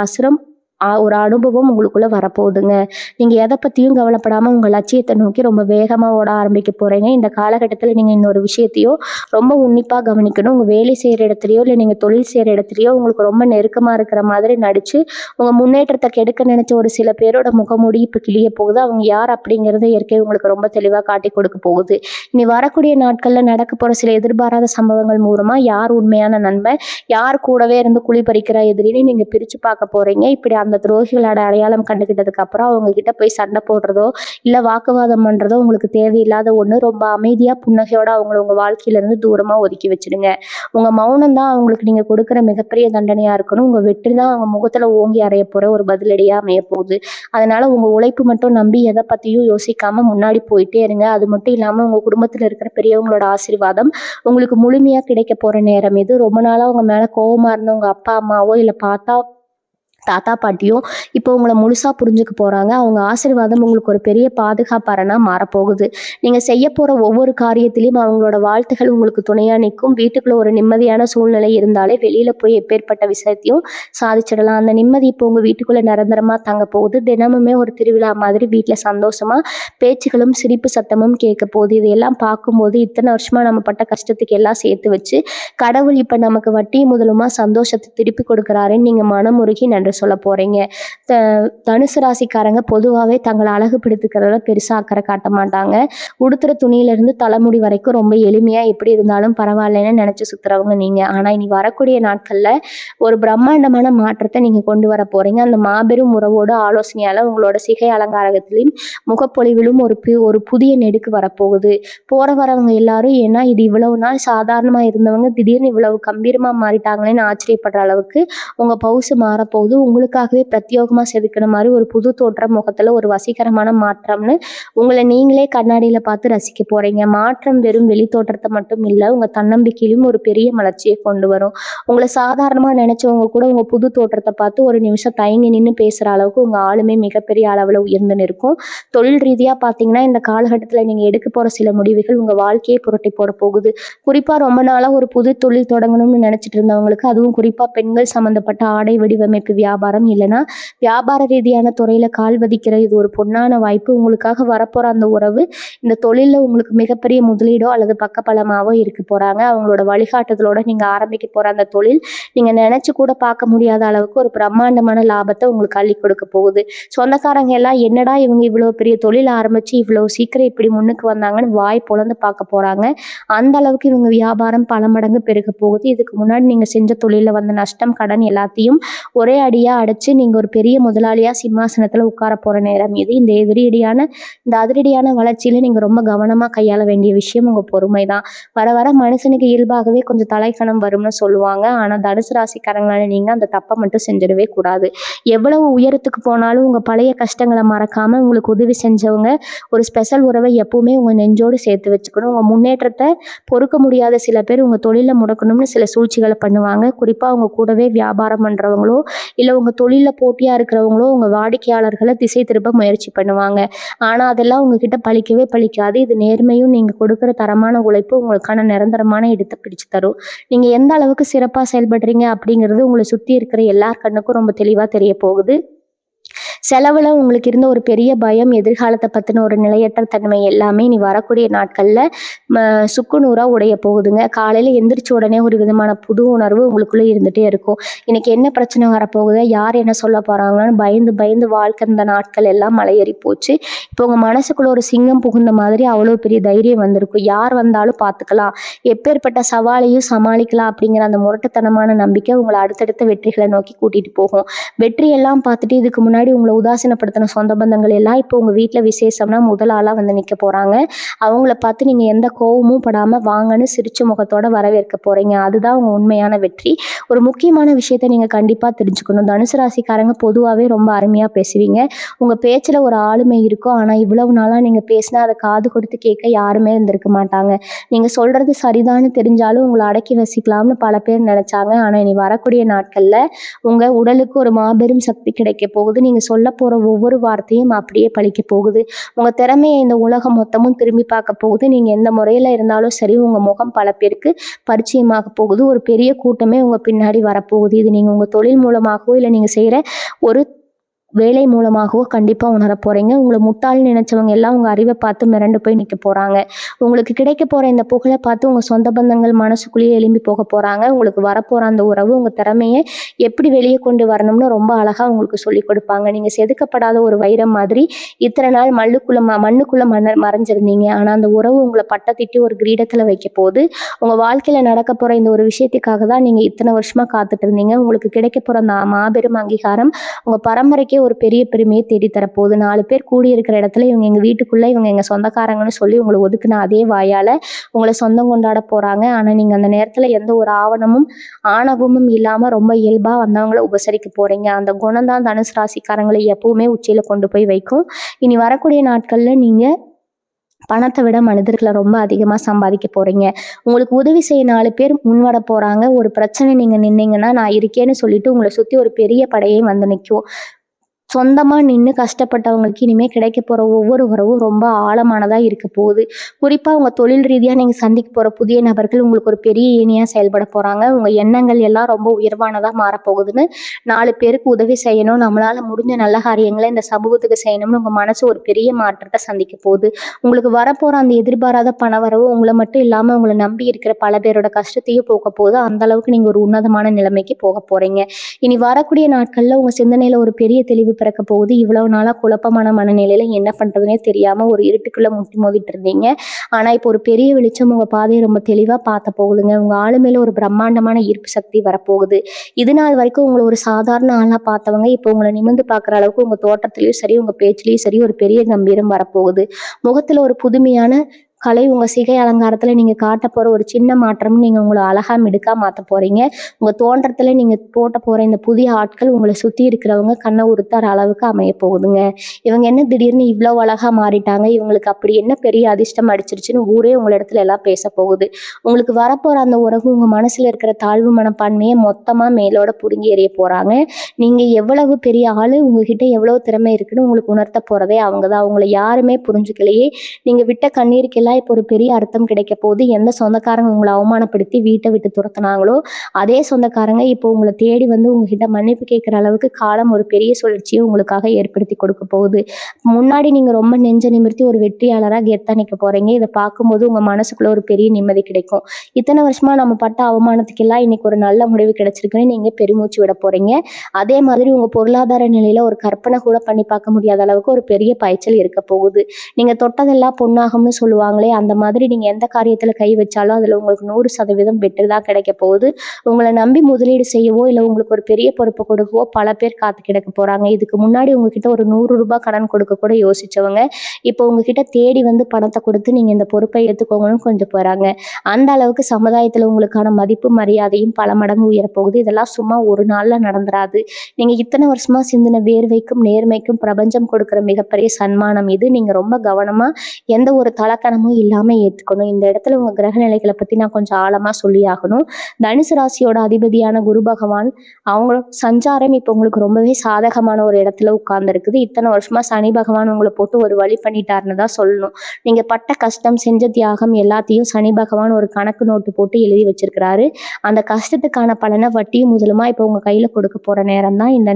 ஒரு அனுபவம் உங்களுக்குள்ளே வரப்போகுதுங்க. நீங்கள் எதை பற்றியும் கவலைப்படாமல் உங்கள் லட்சியத்தை நோக்கி ரொம்ப வேகமாக ஓட ஆரம்பிக்க போகிறீங்க. இந்த காலகட்டத்தில் நீங்கள் இன்னொரு விஷயத்தையோ ரொம்ப உன்னிப்பாக கவனிக்கணும். உங்கள் வேலை செய்கிற இடத்துலையோ இல்லை நீங்கள் தொழில் செய்கிற இடத்துலையோ உங்களுக்கு ரொம்ப நெருக்கமாக இருக்கிற மாதிரி நடித்து உங்கள் முன்னேற்றத்தை கெடுக்க நினச்ச ஒரு சில பேரோட முகமூடி இப்போ கிளிய போகுது. அவங்க யார் அப்படிங்கிறத இயற்கை உங்களுக்கு ரொம்ப தெளிவாக காட்டி கொடுக்க போகுது. இனி வரக்கூடிய நாட்களில் நடக்க போகிற சில எதிர்பாராத சம்பவங்கள் மூலமாக யார் உண்மையான நண்பன், யார் கூடவே இருந்து குழி பறிக்கிற எதிரின்னு நீங்கள் பிரித்து பார்க்க போகிறீங்க. இப்படி அந்த துரோகிகளோட அடையாளம் கண்டுக்கிட்டதுக்கு அப்புறம் அவங்க கிட்ட போய் சண்டை போடுறதோ இல்லை வாக்குவாதம் பண்ணுறதோ உங்களுக்கு தேவையில்லாத ஒன்று. ரொம்ப அமைதியாக புன்னகையோட அவங்கள உங்கள் வாழ்க்கையிலேருந்து தூரமாக ஒதுக்கி வச்சுடுங்க. உங்கள் மௌனம் தான் அவங்களுக்கு நீங்கள் கொடுக்குற மிகப்பெரிய தண்டனையாக இருக்கணும். உங்கள் வெற்றி தான் அவங்க முகத்தில் ஓங்கி அறைய போகிற ஒரு பதிலடியாக அமைய போகுது. அதனால் உங்கள் உழைப்பு மட்டும் நம்பி எதை பற்றியும் யோசிக்காமல் முன்னாடி போயிட்டே இருங்க. அது மட்டும் இல்லாமல் உங்கள் குடும்பத்தில் இருக்கிற பெரியவங்களோட ஆசீர்வாதம் உங்களுக்கு முழுமையாக கிடைக்க போகிற நேரம் இது. ரொம்ப நாளாக உங்கள் மேலே கோவமாக இருந்த உங்கள் அப்பா அம்மாவோ இல்லை தாத்தா பாட்டியும் இப்போ உங்களை முழுசாக புரிஞ்சுக்க போகிறாங்க. அவங்க ஆசீர்வாதம் உங்களுக்கு ஒரு பெரிய பாதுகாப்பாரனாக மாறப்போகுது. நீங்கள் செய்ய போகிற ஒவ்வொரு காரியத்திலையும் அவங்களோட வாழ்த்துகள் உங்களுக்கு துணையாக நிற்கும். வீட்டுக்குள்ளே ஒரு நிம்மதியான சூழ்நிலை இருந்தாலே வெளியில் போய் எப்பேற்பட்ட விஷயத்தையும் சாதிச்சிடலாம். அந்த நிம்மதி இப்போ உங்கள் வீட்டுக்குள்ளே நிரந்தரமாக தங்க போகுது. தினமுமே ஒரு திருவிழா மாதிரி வீட்டில் சந்தோஷமாக பேச்சுகளும் சிரிப்பு சத்தமும் கேட்க போகுது. இதையெல்லாம் பார்க்கும்போது இத்தனை வருஷமாக நம்ம பட்ட கஷ்டத்துக்கு எல்லாம் சேர்த்து வச்சு கடவுள் இப்போ நமக்கு வட்டி முதலுமா சந்தோஷத்தை திருப்பி கொடுக்குறாருன்னு நீங்கள் மனமுருகி நன்றி சொல்ல போகிறீங்க. தனுசு ராசிக்காரங்க பொதுவாகவே தங்களை அழகுபடுத்திக்கிறத பெருசாக அக்கறை காட்ட மாட்டாங்க. உடுத்துற துணியிலேருந்து தலைமுடி வரைக்கும் ரொம்ப எளிமையாக எப்படி இருந்தாலும் பரவாயில்லைன்னு நினச்சி சுற்றுறவங்க நீங்கள். ஆனால் இனி வரக்கூடிய நாட்களில் ஒரு பிரம்மாண்டமான மாற்றத்தை நீங்கள் கொண்டு வர போகிறீங்க. அந்த மாபெரும் உறவோட ஆலோசனையால் உங்களோட சிகை அலங்காரத்திலையும் முகப்பொழிவிலும் ஒரு புதிய நெடுக்கு வரப்போகுது. போகிற வரவங்க எல்லாரும் ஏன்னா இது இவ்வளவு நாள் சாதாரணமாக இருந்தவங்க திடீர்னு இவ்வளவு கம்பீரமாக மாறிட்டாங்களேன்னு ஆச்சரியப்படுற அளவுக்கு உங்கள் பவுசு மாறப்போகுது. உங்களுக்காகவே பிரத்யேகமாக செதுக்கின மாதிரி ஒரு புது தோற்றம் முகத்தில் ஒரு வசீகரமான மாற்றம்னு உங்களை நீங்களே கண்ணாடியில் பார்த்து ரசிக்க போகிறீங்க. மாற்றம் வெறும் வெளி தோற்றத்தை மட்டும் இல்லை, உங்கள் தன்னம்பிக்கையிலும் ஒரு பெரிய மலர்ச்சியை கொண்டு வரும். உங்களை சாதாரணமாக நினச்சவங்க கூட உங்கள் புது தோற்றத்தை பார்த்து ஒரு நிமிஷம் தயங்கி நின்று பேசுகிற அளவுக்கு உங்கள் ஆளுமே மிகப்பெரிய அளவில் உயர்ந்து நிற்கும். தொழில் ரீதியாக பார்த்தீங்கன்னா இந்த காலகட்டத்தில் நீங்கள் எடுக்க போகிற சில முடிவுகள் உங்கள் வாழ்க்கையை புரட்டி போட போகுது. குறிப்பாக ரொம்ப நாளாக ஒரு புது தொழில் தொடங்கணும்னு நினச்சிட்டு இருந்தவங்களுக்கு, அதுவும் குறிப்பாக பெண்கள் சம்மந்தப்பட்ட ஆடை வடிவமைப்பு வியாபாரம் இல்லைன்னா வியாபார ரீதியான துறையில் கால் வதிக்கிற இது ஒரு பொன்னான வாய்ப்பு. உங்களுக்காக வரப்போகிற அந்த உறவு இந்த தொழிலில் உங்களுக்கு மிகப்பெரிய முதலீடோ அல்லது பக்கபலமாவோ இருக்க போகிறாங்க. அவங்களோட வழிகாட்டுதலோட நீங்கள் ஆரம்பிக்க போகிற அந்த தொழில் நீங்கள் நினச்சி கூட பார்க்க முடியாத அளவுக்கு ஒரு பிரம்மாண்டமான லாபத்தை உங்களுக்கு அள்ளி கொடுக்க போகுது. சொந்தக்காரங்க எல்லாம் என்னடா இவங்க இவ்வளோ பெரிய தொழில் ஆரம்பித்து இவ்வளோ சீக்கிரம் இப்படி முன்னுக்கு வந்தாங்கன்னு வாய் பொழந்து பார்க்க போகிறாங்க. அந்த அளவுக்கு இவங்க வியாபாரம் பல மடங்கு பெருக போகுது. இதுக்கு முன்னாடி நீங்கள் செஞ்ச தொழிலில் வந்த நஷ்டம் கடன் எல்லாத்தையும் ஒரே அடியாக அடைச்சு நீங்கள் ஒரு பெரிய முதலாளியாக சிம்மாசனத்தில் உட்கார போகிற நேரம் இது. இந்த அதிரடியான வளர்ச்சியில் நீங்கள் ரொம்ப கவனமாக கையாள வேண்டிய விஷயம் உங்கள் பொறுமை தான். வர வர மனுஷனுக்கு இயல்பாகவே கொஞ்சம் தலைக்கணம் வரும்னு சொல்லுவாங்க. ஆனால் தனுசு ராசிக்காரங்களால நீங்கள் அந்த தப்பை மட்டும் செஞ்சிடவே கூடாது. எவ்வளவு உயரத்துக்கு போனாலும் உங்கள் பழைய கஷ்டங்களை மறக்காமல் உங்களுக்கு உதவி செஞ்சவங்க ஒரு ஸ்பெஷல் உறவை எப்பவுமே உங்கள் நெஞ்சோடு சேர்த்து வச்சுக்கணும். உங்கள் முன்னேற்றத்தை பொறுக்க முடியாத சில பேர் உங்கள் தொழிலில் முடக்கணும்னு சில சூழ்ச்சிகளை பண்ணுவாங்க. குறிப்பாக உங்கள் கூடவே வியாபாரம் பண்ணுறவங்களோ இல்லை உங்கள் தொழிலில் போட்டியாக இருக்கிறவங்களோ உங்கள் வாடிக்கையாளர்களை திசை திருப்ப முயற்சி பண்ணுவாங்க. ஆனால் அதெல்லாம் உங்ககிட்ட பழிக்கவே பழிக்காது. இது நேர்மையும் நீங்கள் கொடுக்குற தரமான உழைப்பு உங்களுக்கான நிரந்தரமான இடத்தை பிடிச்சு தரும். நீங்கள் எந்த அளவுக்கு சிறப்பாக செயல்படுறீங்க அப்படிங்கிறது உங்களை சுற்றி இருக்கிற எல்லார் கண்ணுக்கும் ரொம்ப தெளிவாக தெரிய போகுது. செலவில் உங்களுக்கு இருந்த ஒரு பெரிய பயம், எதிர்காலத்தை பற்றின ஒரு நிலையற்ற தன்மை எல்லாமே இனி வரக்கூடிய நாட்களில் சுக்குநூறாக உடைய போகுதுங்க. காலையில் எந்திரிச்ச உடனே ஒரு விதமான புது உணர்வு உங்களுக்குள்ளே இருந்துகிட்டே இருக்கும். இன்றைக்கி என்ன பிரச்சனை வரப்போகுது, யார் என்ன சொல்ல போகிறாங்கன்னு பயந்து பயந்து வாழ்க்கை இந்த நாட்கள் எல்லாம் மலையேறி போச்சு. இப்போ உங்கள் மனசுக்குள்ளே ஒரு சிங்கம் புகுந்த மாதிரி அவ்வளோ பெரிய தைரியம் வந்திருக்கும். யார் வந்தாலும் பார்த்துக்கலாம், எப்பேற்பட்ட சவாலையும் சமாளிக்கலாம் அப்படிங்கிற அந்த முரட்டுத்தனமான நம்பிக்கை உங்களை அடுத்தடுத்த வெற்றிகளை நோக்கி கூட்டிகிட்டு போகும். வெற்றியெல்லாம் பார்த்துட்டு இதுக்கு முன்னாடி உங்கள உதாசீனப்படுத்தின சொந்த பந்தங்கள் எல்லாம் இப்போ உங்கள் வீட்டில் விசேஷம்னா முதல் ஆளாக வந்து நிற்க போகிறாங்க. அவங்கள பார்த்து நீங்கள் எந்த கோவமும் படாமல் வாங்கன்னு சிரிச்ச முகத்தோட வரவேற்க போகிறீங்க. அதுதான் உங்கள் உண்மையான வெற்றி. ஒரு முக்கியமான விஷயத்த நீங்கள் கண்டிப்பாக தெரிஞ்சுக்கணும். தனுசு ராசிக்காரங்க பொதுவாகவே ரொம்ப அருமையாக பேசுவீங்க. உங்கள் பேச்சில் ஒரு ஆளுமை இருக்கும். ஆனால் இவ்வளவு நாளாக நீங்கள் பேசினா அதை காது கொடுத்து கேட்க யாருமே இருந்திருக்க மாட்டாங்க. நீங்கள் சொல்கிறது சரிதான்னு தெரிஞ்சாலும் உங்களை அடக்கி வசிக்கலாம்னு பல பேர் நினச்சாங்க. ஆனால் இனி வரக்கூடிய நாட்களில் உங்கள் உடலுக்கு ஒரு மாபெரும் சக்தி கிடைக்க போகுது. நீங்கள் சொல்ல போகிற ஒவ்வொரு வார்த்தையும் அப்படியே பழிக்க போகுது. உங்கள் திறமையை இந்த உலகம் மொத்தமும் திரும்பி பார்க்க போகுது. நீங்கள் எந்த முறையில் இருந்தாலும் சரி, உங்கள் முகம் பல பேருக்கு பரிச்சயமாக போகுது. ஒரு பெரிய கூட்டமே உங்கள் பின்னாடி வரப்போகுது. இது நீங்கள் உங்கள் தொழில் மூலமாகவோ இல்லை நீங்கள் செய்கிற ஒரு வேலை மூலமாகவோ கண்டிப்பாக உணர போகிறீங்க. உங்களை முட்டாள்னு நினச்சவங்க எல்லாம் உங்கள் அறிவை பார்த்து மிரண்டு போய் நிற்க போகிறாங்க. உங்களுக்கு கிடைக்க போகிற இந்த புகழை பார்த்து உங்கள் சொந்த பந்தங்கள் மனசுக்குள்ளேயே எழும்பி போக போகிறாங்க. உங்களுக்கு வரப்போகிற அந்த உறவு உங்கள் திறமையை எப்படி வெளியே கொண்டு வரணும்னு ரொம்ப அழகாக உங்களுக்கு சொல்லிக் கொடுப்பாங்க. நீங்கள் செதுக்கப்படாத ஒரு வைரம் மாதிரி இத்தனை நாள் மண்ணுக்குள்ளே மறைஞ்சிருந்தீங்க. ஆனால் அந்த உறவு உங்களை பட்டத்திட்டு ஒரு கிரீடத்தில் வைக்க போகுது. உங்கள் வாழ்க்கையில் நடக்க போகிற இந்த ஒரு விஷயத்துக்காக தான் நீங்கள் இத்தனை வருஷமாக காத்துட்டு இருந்தீங்க. உங்களுக்கு கிடைக்க போகிற அந்த மாபெரும் அங்கீகாரம் உங்கள் பரம்பரைக்கே ஒரு பெரிய பெருமையை தேடி தரப்போகுது. 4 பேர் கூடி இருக்கிற இடத்துல இவங்க எங்கள் வீட்டுக்குள்ளே இவங்க எங்கள் சொந்தக்காரங்கன்னு சொல்லி உங்களை ஒதுக்குன அதே வாயால் உங்களை சொந்தம் கொண்டாட போகிறாங்க. ஆனால் நீங்கள் அந்த நேரத்தில் எந்த ஒரு ஆணவமும் இல்லாமல் ரொம்ப இயல்பாக வந்தவங்களை உபசரிக்க போகிறீங்க. அந்த குணம் தான் தனுசு ராசிக்காரங்களை எப்பவுமே உச்சியில் கொண்டு போய் வைக்கும். இனி வரக்கூடிய நாட்களில் நீங்கள் பணத்தை விட மனிதர்களை ரொம்ப அதிகமாக சம்பாதிக்க போகிறீங்க. உங்களுக்கு உதவி செய்ய 4 பேர் முன்வர போகிறாங்க. ஒரு பிரச்சனை நீங்கள் நின்னீங்கன்னா நான் இருக்கேன்னு சொல்லிட்டு உங்களை சுற்றி ஒரு பெரிய படையே வந்து நிற்கும். சொந்தமாக நின்று கஷ்டப்பட்டவங்களுக்கு இனிமேல் கிடைக்க போகிற ஒவ்வொரு உறவும் ரொம்ப ஆழமானதாக இருக்க போகுது. குறிப்பாக உங்கள் தொழில் ரீதியாக நீங்கள் சந்திக்க போகிற புதிய நபர்கள் உங்களுக்கு ஒரு பெரிய ஏணியாக செயல்பட போகிறாங்க. உங்கள் எண்ணங்கள் எல்லாம் ரொம்ப உயர்வானதாக மாறப்போகுதுன்னு 4 பேருக்கு உதவி செய்யணும், நம்மளால் முடிஞ்ச நல்ல காரியங்களை இந்த சமூகத்துக்கு செய்யணும்னு உங்கள் மனசு ஒரு பெரிய மாற்றத்தை சந்திக்க போகுது. உங்களுக்கு வரப்போகிற அந்த எதிர்பாராத பணவரவு உங்களை மட்டும் இல்லாமல் உங்களை நம்பி இருக்கிற பல பேரோட கஷ்டத்தையும் போக்க போகுது. அந்தளவுக்கு நீங்கள் ஒரு உன்னதமான நிலைமைக்கு போக போகிறீங்க. இனி வரக்கூடிய நாட்களில் உங்கள் சிந்தனையில் ஒரு பெரிய தெளிவு பிறக்க போகுது. இவ்வளவு நாளாக குழப்பமான மனநிலையில என்ன பண்றதுனே தெரியாம ஒரு இருட்டுக்குள்ள முட்டி மோதிட்டு இருந்தீங்க. ஆனா இப்போ ஒரு பெரிய வெளிச்சம் உங்க பாதையை ரொம்ப தெளிவா பார்த்த போகுதுங்க. உங்க ஆளுமையில ஒரு பிரம்மாண்டமான ஈர்ப்பு சக்தி வரப்போகுது. இது நாள் வரைக்கும் உங்களை ஒரு சாதாரண ஆளா பார்த்தவங்க இப்போ உங்களை நிமிர்ந்து பார்க்குற அளவுக்கு உங்க தோற்றத்திலயும் சரி, உங்க பேச்சிலையும் சரி ஒரு பெரிய கம்பீரம் வரப்போகுது. முகத்துல ஒரு புதுமையான கலை உங்கள் சிகை அலங்காரத்தில் நீங்கள் காட்ட போகிற ஒரு சின்ன மாற்றம் நீங்கள் உங்களை அழகாக மிடுக்காக மாற்ற போகிறீங்க. உங்கள் தோற்றத்தில் நீங்கள் போட்ட போகிற இந்த புதிய ஆட்கள் உங்களை சுற்றி இருக்கிறவங்க கண்ணை உறுத்தார அளவுக்கு அமைய போகுதுங்க. இவங்க என்ன திடீர்னு இவ்வளோ அழகாக மாறிட்டாங்க, இவங்களுக்கு அப்படி என்ன பெரிய அதிர்ஷ்டம் அடிச்சிருச்சுன்னு ஊரே உங்களிடத்துல எல்லாம் பேச போகுது. உங்களுக்கு வரப்போகிற அந்த உறவு உங்கள் மனசில் இருக்கிற தாழ்வு மனப்பான்மையை மொத்தமாக மேலோட பிடுங்கி எறிய போகிறாங்க. நீங்கள் எவ்வளவு பெரிய ஆள், உங்ககிட்ட எவ்வளோ திறமை இருக்குன்னு உங்களுக்கு உணர்த்த போகிறதே அவங்க தான். அவங்கள யாருமே புரிஞ்சுக்கலையே. நீங்கள் விட்ட கண்ணீருக்கு இப்போ ஒரு பெரிய அர்த்தம் கிடைக்க போகுது. எந்த சொந்தக்காரங்க உங்களை அவமானப்படுத்தி வீட்டை விட்டு துரத்துனாங்களோ அதே சொந்தக்காரங்க இப்போ உங்களை தேடி வந்து உங்ககிட்ட மன்னிப்பு கேட்குற அளவுக்கு காலம் ஒரு பெரிய சுழற்சியை உங்களுக்காக ஏற்படுத்தி கொடுக்க போகுது. முன்னாடி நீங்கள் ரொம்ப நெஞ்ச நிமிர்த்தி ஒரு வெற்றியாளராக கெத்தா நிற்க போகிறீங்க. இதை பார்க்கும்போது உங்கள் மனசுக்குள்ள ஒரு பெரிய நிம்மதி கிடைக்கும். இத்தனை வருஷமா நம்ம பட்ட அவமானத்துக்கெல்லாம் இன்னைக்கு ஒரு நல்ல முடிவு கிடைச்சிருக்குன்னு நீங்கள் பெருமூச்சு விட போகிறீங்க. அதே மாதிரி உங்கள் பொருளாதார நிலையில் ஒரு கற்பனை கூட பண்ணி பார்க்க முடியாத அளவுக்கு ஒரு பெரிய பாய்ச்சல் இருக்க போகுது. நீங்கள் தொட்டதெல்லாம் பொன்னாகும்னு சொல்லுவாங்க. அந்த மாதிரி நீங்க எந்த காரியத்துல கை வச்சாலும் அதுல உங்களுக்கு 100% வெற்றி தான் கிடைக்க போகுது. உங்களை நம்பி முதலீடு செய்யவோ இல்லை உங்களுக்கு ஒரு பெரிய பொறுப்பு கொடுக்கவோ பல பேர் காத்து கிடக்க போறாங்க. இதுக்கு முன்னாடி உங்ககிட்ட ஒரு 100 ரூபாய் கடன் கொடுக்க கூட யோசிச்சவங்க இப்போ உங்ககிட்ட தேடி வந்து பணத்தை கொடுத்து நீங்க இந்த பொறுப்பை எடுத்துக்கோங்கன்னு கொஞ்சம் போறாங்க. அந்த அளவுக்கு சமுதாயத்துல உங்களுக்கான மதிப்பு மரியாதையும் பல மடங்கு உயரப்போகுது. இதெல்லாம் சும்மா ஒரு நாள்ல நடந்துராது. நீங்க இத்தனை வருஷமா சிந்தின வேர்வைக்கும் நேர்மைக்கும் பிரபஞ்சம் கொடுக்குற மிகப்பெரிய சன்மானம் இது. நீங்க ரொம்ப கவனமா எந்த ஒரு தலக்கணமும் இல்லாமல் ஏற்றுக்கணும். இந்த இடத்துல உங்கள் கிரக நிலைகளை பற்றி நான் கொஞ்சம் ஆழமாக சொல்லி ஆகணும். தனுசு ராசியோட அதிபதியான குரு பகவான் அவங்களோட சஞ்சாரம் இப்போ உங்களுக்கு ரொம்பவே சாதகமான ஒரு இடத்துல உட்கார்ந்துருக்குது. இத்தனை வருஷமா சனி பகவான் உங்களை போட்டு ஒரு வழி பண்ணிட்டாருன்னு தான் சொல்லணும். நீங்கள் பட்ட கஷ்டம் செஞ்ச தியாகம் எல்லாத்தையும் சனி பகவான் ஒரு கணக்கு நோட்டு போட்டு எழுதி வச்சிருக்கிறாரு. அந்த கஷ்டத்துக்கான பலனை வட்டியும் முதலுமா இப்போ உங்கள் கையில் கொடுக்க போகிற நேரம் தான் இந்த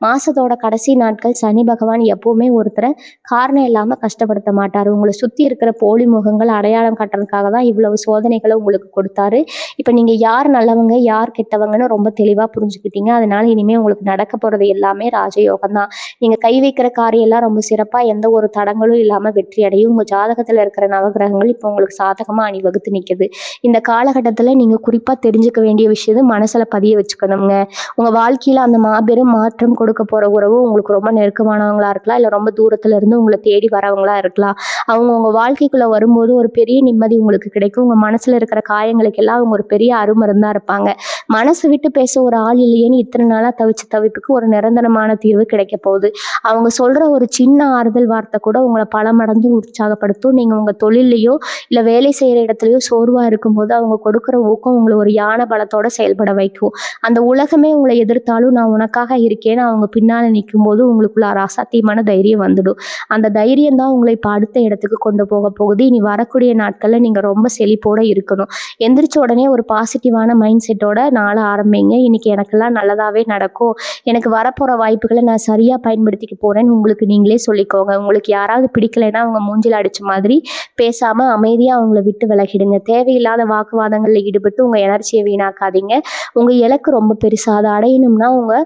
மாசத்தோட கடைசி நாட்கள். சனி பகவான் எப்பவுமே ஒருத்தரை காரணம் இல்லாமல் கஷ்டப்படுத்த மாட்டார். உங்களை சுற்றி இருக்கிற போலி மறைமுகங்கள் அடையாளம் காட்டுறதுக்காக தான் இவ்வளவு சோதனைகளை உங்களுக்கு கொடுத்தாரு. இப்போ நீங்கள் யார் நல்லவங்க யார் கெட்டவங்கன்னு ரொம்ப தெளிவாக புரிஞ்சுக்கிட்டீங்க. அதனால இனிமேல் உங்களுக்கு நடக்க போகிறது எல்லாமே ராஜயோகம் தான். நீங்கள் கை வைக்கிற காரியம் எல்லாம் ரொம்ப சிறப்பாக எந்த ஒரு தடங்களும் இல்லாமல் வெற்றி அடையும். உங்கள் ஜாதகத்தில் இருக்கிற நவகிரகங்கள் இப்போ உங்களுக்கு சாதகமாக அணிவகுத்து நிற்குது. இந்த காலகட்டத்தில் நீங்கள் குறிப்பாக தெரிஞ்சுக்க வேண்டிய விஷயம் மனசில் பதிய வச்சுக்கணுங்க. உங்கள் வாழ்க்கையில் அந்த மாபெரும் மாற்றம் கொடுக்க போகிற உறவு உங்களுக்கு ரொம்ப நெருக்கமானவங்களா இருக்கலாம், இல்லை ரொம்ப தூரத்துல இருந்து உங்களை தேடி வரவங்களா இருக்கலாம். அவங்க உங்கள் வாழ்க்கைக்குள்ளே வரும்போது ஒரு பெரிய நிம்மதி உங்களுக்கு கிடைக்கும். உங்கள் மனசில் இருக்கிற காயங்களுக்கெல்லாம் அவங்க ஒரு பெரிய அருமருந்தாக இருப்பாங்க. மனசு விட்டு பேச ஒரு ஆள் இல்லையேன்னு இத்தனை நாளாக தவிச்ச தவிப்புக்கு ஒரு நிரந்தரமான தீர்வு கிடைக்க போகுது. அவங்க சொல்கிற ஒரு சின்ன ஆறுதல் வார்த்தை கூட உங்களை பல மடங்கு உற்சாகப்படுத்தும். நீங்கள் உங்கள் தொழிலையோ இல்லை வேலை செய்கிற இடத்துலையோ சோர்வாக இருக்கும்போது அவங்க கொடுக்குற ஊக்கம் உங்களை ஒரு யானை பலத்தோட செயல்பட வைக்கும். அந்த உலகமே உங்களை எதிர்த்தாலும் நான் உனக்காக இருக்கேன்னு அவங்க பின்னால் நிற்கும்போது உங்களுக்குள்ள அசாத்தியமான தைரியம் வந்துடும். அந்த தைரியம் தான் உங்களை இப்போ அடுத்த இடத்துக்கு கொண்டு போக போகுது. இனி வரக்கூடிய நாட்களில் நீங்கள் ரொம்ப செழிப்போடு இருக்கணும். எந்திரிச்ச உடனே ஒரு பாசிட்டிவான மைண்ட் செட்டோட நாளை ஆரம்பிங்க. இன்னைக்கு எனக்கெல்லாம் நல்லதாகவே நடக்கும், எனக்கு வரப்போகிற வாய்ப்புகளை நான் சரியாக பயன்படுத்திக்க போகிறேன்னு உங்களுக்கு நீங்களே சொல்லிக்கோங்க. உங்களுக்கு யாராவது பிடிக்கலைன்னா அவங்க மூஞ்சில் அடித்த மாதிரி பேசாமல் அமைதியாக அவங்கள விட்டு விலகிடுங்க. தேவையில்லாத வாக்குவாதங்களில் ஈடுபட்டு உங்கள் எனர்ஜியை வீணாக்காதீங்க. உங்கள் இலக்கு ரொம்ப பெருசாக அதை அடையணும்னா உங்கள்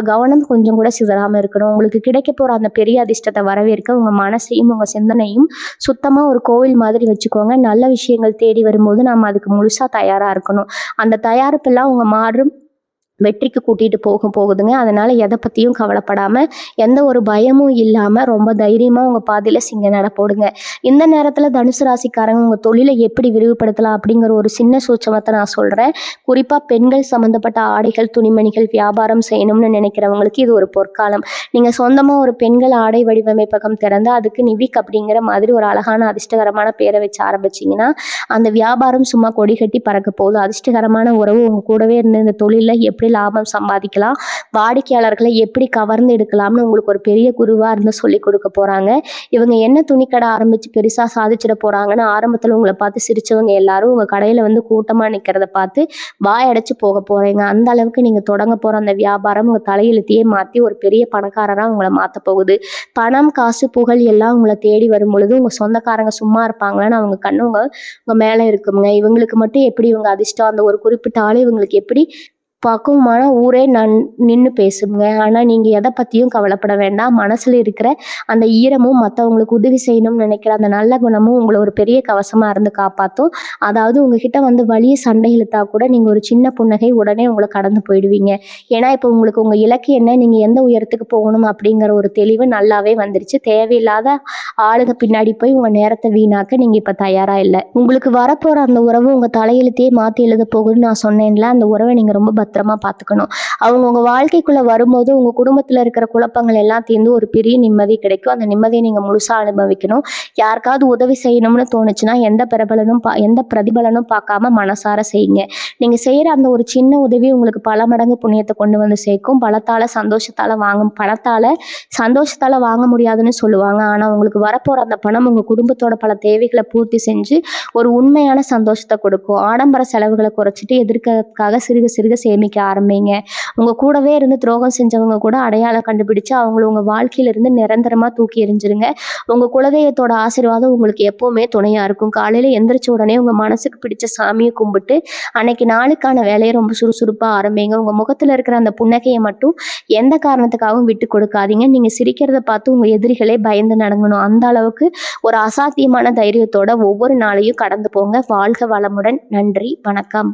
கவனம் கொஞ்சம் கூட சிதறாமல் இருக்கணும். உங்களுக்கு கிடைக்க போகிற அந்த பெரிய அதிர்ஷ்டத்தை வரவேற்க உங்கள் மனசையும் உங்கள் சிந்தனையும் சுத்தமாக ஒரு கோவில் மாதிரி வச்சுக்கோங்க. நல்ல விஷயங்கள் தேடி வரும்போது நம்ம அதுக்கு முழுசாக தயாராக இருக்கணும். அந்த தயாரிப்பெல்லாம் உங்கள் மாறும் வெற்றிக்கு கூட்டிகிட்டு போகுதுங்க. அதனால் எதை பற்றியும் கவலைப்படாமல் எந்த ஒரு பயமும் இல்லாமல் ரொம்ப தைரியமாக உங்கள் பாதையில் சிங்க நடப்போடுங்க. இந்த நேரத்தில் தனுசு ராசிக்காரங்க உங்கள் தொழிலை எப்படி விரிவுபடுத்தலாம் அப்படிங்கிற ஒரு சின்ன சூட்சமத்தை நான் சொல்கிறேன். குறிப்பாக பெண்கள் சம்மந்தப்பட்ட ஆடைகள் துணிமணிகள் வியாபாரம் செய்யணும்னு நினைக்கிறவங்களுக்கு இது ஒரு பொற்காலம். நீங்கள் சொந்தமாக ஒரு பெண்கள் ஆடை வடிவமைப்பகம் திறந்து அதுக்கு நிவிக் அப்படிங்கிற மாதிரி ஒரு அழகான அதிர்ஷ்டகரமான பேரை வச்சு ஆரம்பிச்சிங்கன்னா அந்த வியாபாரம் சும்மா கொடி கட்டி பறக்க போகுது. அதிர்ஷ்டகரமான உறவு உங்கள் கூடவே இருந்து இந்த தொழிலில் எப்படி லாபம் சம்பாதிக்கலாம், வாடிக்கையாளர்களை எப்படி கவர்ந்து எடுக்கலாம்னு உங்களுக்கு ஒரு பெரிய குருவாக இருந்து சொல்லி கொடுக்க போகிறாங்க. இவங்க என்ன துணிக்கடை ஆரம்பித்து பெருசாக சாதிச்சிட போகிறாங்கன்னு ஆரம்பத்தில் உங்களை பார்த்து சிரித்தவங்க எல்லாரும் உங்கள் கடையில் வந்து கூட்டமாக நிற்கிறத பார்த்து வாயடைச்சு போக போகிறீங்க. அந்த அளவுக்கு நீங்கள் தொடங்க போகிற அந்த வியாபாரம் உங்கள் தலையெழுத்தையே மாற்றி ஒரு பெரிய பணக்காரராக உங்களை மாற்ற போகுது. பணம் காசு புகழ் எல்லாம் உங்களை தேடி வரும் பொழுது உங்கள் சொந்தக்காரங்க சும்மா இருப்பாங்களான்னு அவங்க கண்ணு உங்கள் மேலே இருக்குங்க. இவங்களுக்கு மட்டும் எப்படி இவங்க அதிர்ஷ்டம் அந்த ஒரு குறிப்பிட்ட ஆள் இவங்களுக்கு எப்படி பக்குவமான ஊரே நின்று பேசுங்க. ஆனால் நீங்கள் எதை பற்றியும் கவலைப்பட வேண்டாம். மனசில் இருக்கிற அந்த ஈரமும் மற்றவங்களுக்கு உதவி செய்யணும்னு நினைக்கிற அந்த நல்ல குணமும் உங்களை ஒரு பெரிய கவசமாக இருந்து காப்பாற்றும். அதாவது உங்ககிட்ட வந்து வலிய சண்டை இழுத்தா கூட நீங்கள் ஒரு சின்ன புன்னகை உடனே உங்களை கடந்து போயிடுவீங்க. ஏன்னா இப்போ உங்களுக்கு உங்கள் இலக்கு என்ன, நீங்கள் எந்த உயரத்துக்கு போகணும் அப்படிங்கிற ஒரு தெளிவு நல்லாவே வந்துருச்சு. தேவையில்லாத ஆளுங்க பின்னாடி போய் உங்கள் நேரத்தை வீணாக்க நீங்கள் இப்போ தயாராக இல்லை. உங்களுக்கு வரப்போகிற அந்த உறவு உங்கள் தலையெழுத்தையே மாற்றி எழுத போகுதுன்னு நான் சொன்னேன்ல, அந்த உறவை நீங்கள் ரொம்ப பத்திரமா பார்த்துக்கணும். அவங்க உங்கள் வாழ்க்கைக்குள்ளே வரும்போது உங்கள் குடும்பத்தில் இருக்கிற குழப்பங்கள் எல்லாம் தீர்ந்து ஒரு பெரிய நிம்மதி கிடைக்கும். அந்த நிம்மதியை நீங்கள் முழுசாக அனுபவிக்கணும். யாருக்காவது உதவி செய்யணும்னு தோணுச்சுன்னா எந்த பிரதிபலனும் பார்க்காம மனசார செய்யுங்க. நீங்கள் செய்கிற அந்த ஒரு சின்ன உதவி உங்களுக்கு பல மடங்கு புண்ணியத்தை கொண்டு வந்து சேர்க்கும். பணத்தால் சந்தோஷத்தால் வாங்க முடியாதுன்னு சொல்லுவாங்க. ஆனால் உங்களுக்கு வரப்போகிற அந்த பணம் உங்கள் குடும்பத்தோட பல தேவைகளை பூர்த்தி செஞ்சு ஒரு உண்மையான சந்தோஷத்தை கொடுக்கும். ஆடம்பர செலவுகளை குறைச்சிட்டு எதிர்க்கிறதுக்காக சிறுக சிறுக சேமிக்க ஆரம்பிங்க. உங்கள் கூடவே இருந்து துரோகம் செஞ்சவங்க கூட அடையாளம் கண்டுபிடிச்சு அவங்கள உங்கள் வாழ்க்கையிலிருந்து நிரந்தரமாக தூக்கி எறிஞ்சிருங்க. உங்கள் குலதெய்வத்தோட ஆசீர்வாதம் உங்களுக்கு எப்போவுமே துணையாக இருக்கும். காலையில் எந்திரிச்ச உடனே உங்கள் மனசுக்கு பிடிச்ச சாமியை கும்பிட்டு அன்னைக்கு நாளுக்கான வேலையை ரொம்ப சுறுசுறுப்பாக ஆரம்பிங்க. உங்கள் முகத்தில் இருக்கிற அந்த புன்னகையை மட்டும் எந்த காரணத்துக்காகவும் விட்டு கொடுக்காதீங்க. நீங்கள் சிரிக்கிறத பார்த்து உங்கள் எதிரிகளே பயந்து நடங்கணும். அந்த அளவுக்கு ஒரு அசாத்தியமான தைரியத்தோட ஒவ்வொரு நாளையும் கடந்து போங்க. வாழ்க வளமுடன். நன்றி, வணக்கம்.